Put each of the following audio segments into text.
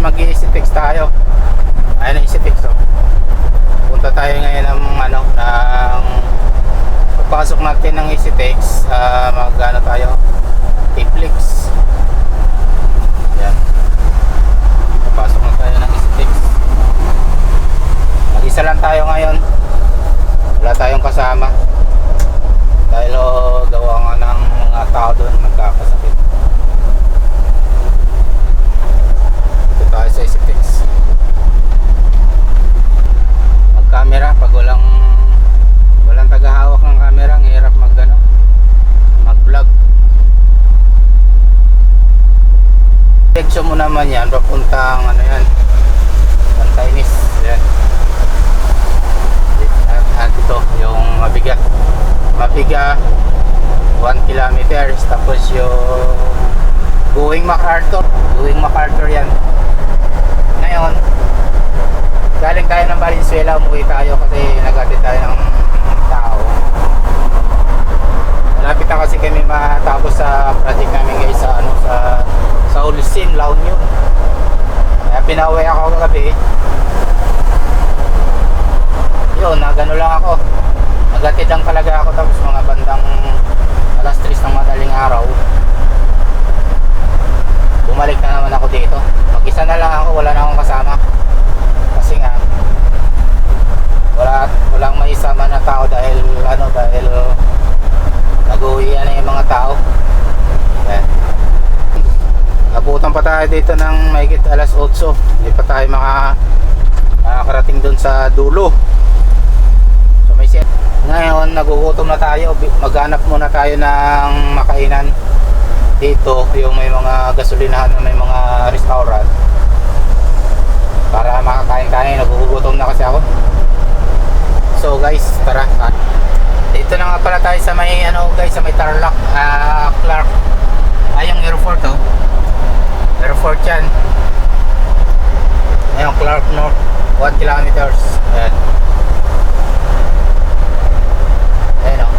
mag-easy fix tayo. Ayun ang easy fix, oh. Punta tayo ngayon ng pagpasok natin ng easy fix, mag-ano tayo, T-Flix. Yan. Papasok na tayo ng easy fix. Mag-isa lang tayo ngayon. Wala tayong kasama. Dahil gawa nga ng mga tao doon nagkakasakit. Ito tayo sa easy fix. Mag-camera pag walang tagahawak ng camera, ang hirap mag-vlog. Direksyon mo naman yan papuntang yan, Pantainis. Yan. At ito yung mabiga 1 kilometers. Tapos yung going MacArthur yan. Ngayon galing tayo ng Valenzuela, umuwi tayo kasi nag-atid tayo ng tao. Malapit na kasi kami matapos sa project namin guys sa Ulsin, La Union. Kaya pinauwi ako kagabi. Yun, nagano lang ako. Nag-atid lang talaga ako, tapos mga bandang alas 3 ng madaling araw bumalik na naman ako dito. Mag-isa na lang ako, wala na akong kasama. Kasi nga walang may isama na tao dahil nag-uwian na yung mga tao. Yan. Nabutan pa tayo dito ng mahigit alas 8. Hindi pa tayo makakarating dun sa dulo. So may set. Ngayon nagugutom na tayo. Maghanap muna tayo ng makainan dito, yung may mga gasolinahan na may mga restaurant, para makakain tayo. Nagugutom na kasi ako. So guys, tara. Dito na nga pala tayo sa may sa may Tarlac, Clark. Yung airport, oh. Airport yan. Ayun, Clark North, 1 kilometers. Ayan. Ayan, oh.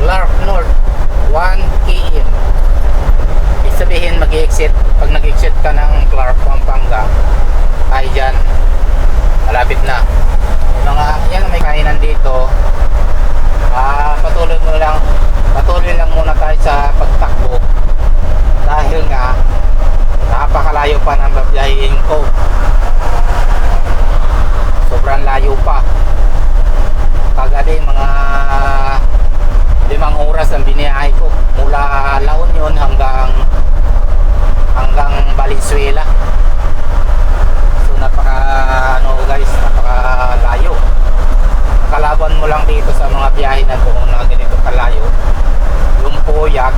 Clark North, 1 km. Ibig sabihin mag-exit. Pag nag-exit ka ng Clark, Pampanga, ay dyan, malapit na. Yan, may kainan dito. Patuloy lang muna tayo sa pagtakbo dahil nga napakalayo pa ng babiyahin ko. Sobrang layo pa. Kagabi mga 5 oras ang biniyahe ko mula La Union hanggang Valenzuela. So napakalayo. Kalaban mo lang dito sa mga biyahe na doon na ganito kalayo, yung puyat,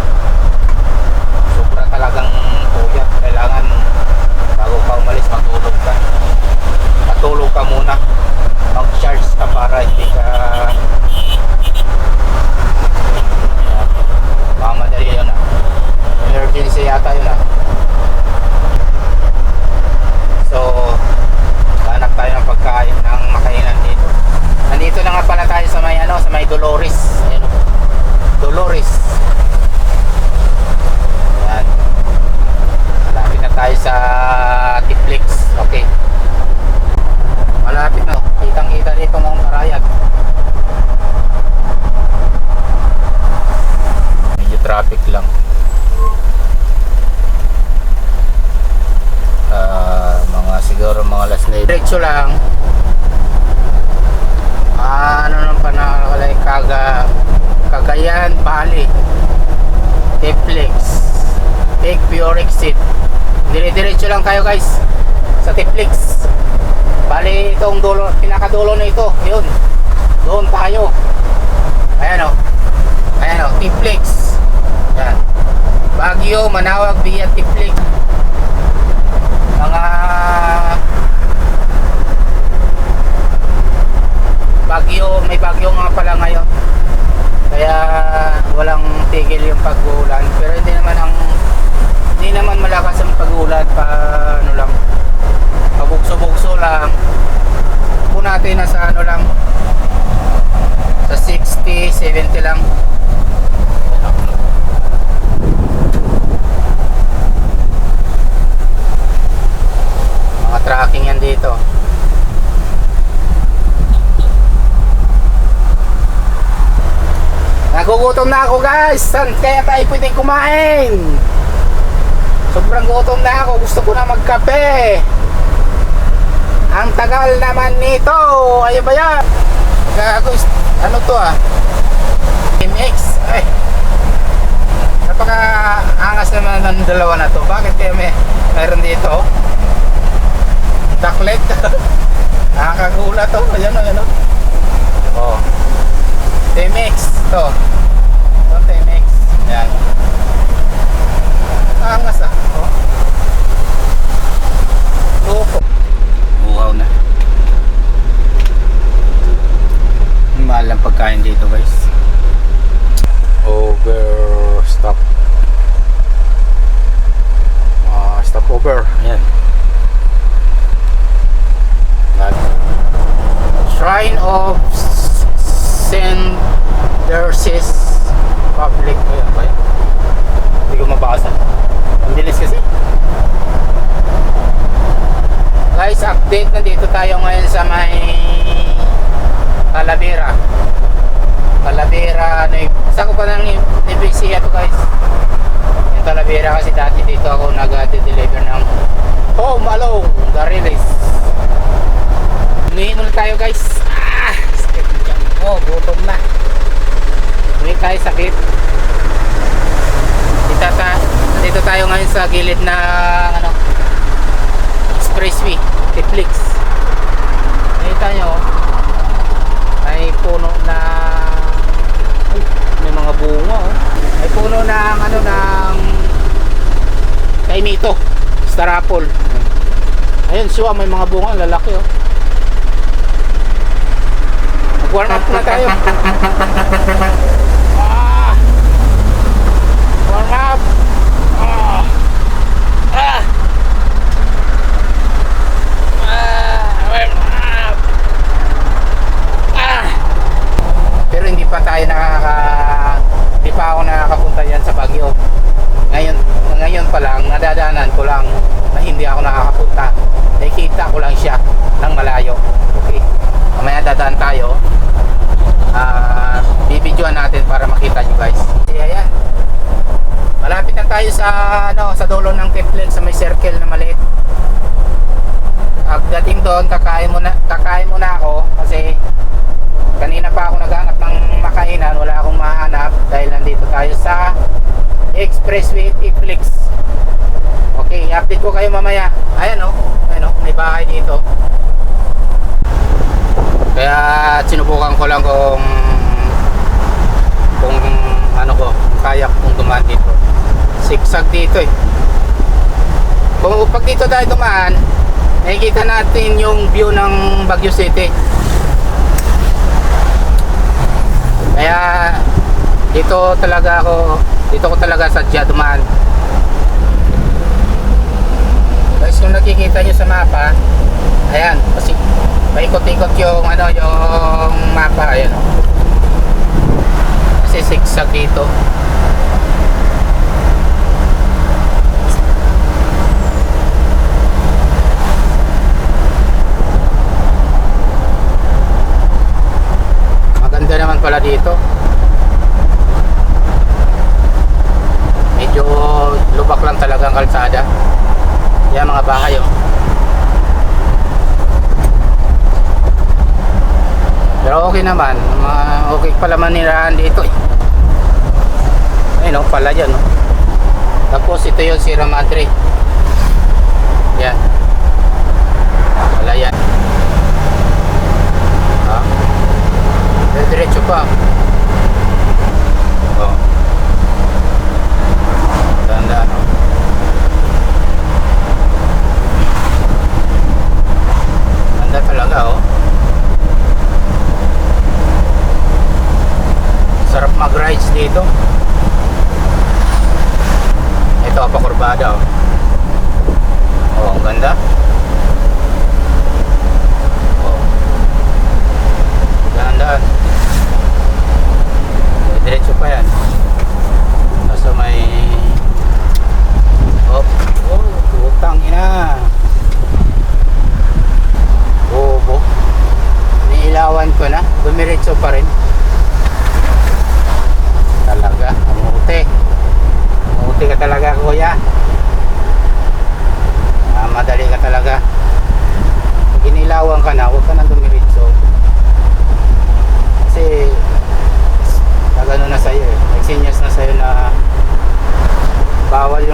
sobra talagang puyat. Kailangan bago ka umalis matulog ka muna, mag-charge ka para hindi ka mamadali. Yun emergency yata yun. So hanap tayo ng pagkain, ng makainan dito. Nandito na nga pala tayo sa may Dolores. Ayan, Dolores. Ayan. Malapit na tayo sa T-Flix. Okay. Malapit na. Kitang-kita dito mga Marayag. Medyo traffic lang. Siguro mga alas 9. Diretso lang. Cagayan Valley, T-Flix, take pure exit. Dire-diretso lang tayo guys sa T-Flix. Bali itong dulo, pinakadulo na ito, yun, doon tayo. Ayan o, T-Flix. Ayan, Baguio, Manawag via T-Flix. May bagyo nga pala ngayon, kaya walang tigil yung pag-uulan. Pero hindi naman malakas ang pag-uulan, lang, pabugso-bugso lang. Kung natin nasa sa 60, 70 lang. Gutom na ako guys. Saan kaya tayo pwedeng kumain? Sobrang gutom na ako. Gusto ko na magkape. Ang tagal naman nito. Ayun ba yan? Gago, ano to ah? MX. Ay. Napaka-angas naman ng dalawa na to. Bakit kaya mayroon dito? Duckleg. Nakakagulat to. Ayan o, ayan o. Oh. TMX to. Ito TMX. Ayan. Angas ah. Oh. Loko. Uhaw na. Mahal ang pagkain dito guys. Overstop. Stop over. Ayan. Shrine of Saint Dersis Public. Ayan ba yan? Hindi ko mabasa. Ang bilis kasi. Guys, update. Nandito tayo ngayon sa may Talavera. Talavera, isa ko pa nang nibisiya to guys. Yung Talavera kasi dati dito ako nag-deliver ng Home Alone, the release. Umihin muna tayo guys. Sakit na dyan. Gutom na. Umihin tayo sakit. Dito tayo ngayon sa gilid na expressway, Tiplex. Nakita nyo, may puno na may mga bunga oh. May puno ng ng kainito, star apple. Ayun siya, may mga bunga lalaki oh. Mag-warm up na tayo. Warm up. Pero hindi pa tayo hindi pa ako nakakapunta yan sa Baguio. Ngayon pa lang, nadadaanan ko lang na hindi ako nakakapunta. Nakikita ko lang siya ng malayo. Okay. Mamaya dadaan tayo. Bibidyoan natin para makita nyo guys. Ayan. Malapit na tayo sa dulo ng Tiplex sa may circle na maliit. Pagdating doon, kakain muna ako kasi kanina pa ako naghanap ng makainan, wala akong mahanap dahil nandito tayo sa Expressway Tiplex. Okay, update ko kayo mamaya. Ayan o, may bahay dito. Kaya sinubukan ko lang kung kaya kong dumaan dito. Sigsag dito eh. Pag dito tayo dumaan, nakikita natin yung view ng Baguio City. Kaya dito ko talaga sadya dumaan. Guys, kung nakikita nyo sa mapa, ayan, kasi paikot-ikot yung mapa, ayan. Kasi sigsag dito. Maganda naman pala dito. Medyo lubak lang talaga ang kalsada. Yan mga bahay oh. Pero okay naman. Okay pala manirahan dito eh. Ayun oh, pala dyan oh. Tapos ito yung Sierra Madre. Yan. Pala yan. Diretso pa. Oh. Tandaan oh. Ganda talaga oh. Sarap mag-rides dito. Ito pakurbada oh. Oh, ang ganda. Oh. Dahan-dahan. Diretso pa yan. Nasa may utang ina. Bobo. Niilawan ko na. Dumiretso pa rin. talaga kuya. Madali ka talaga. Pag inilawan ka na, huwag ka nang dumiritso. Kasi nagano na sa'yo eh. Nagsinyas na sa'yo na bawal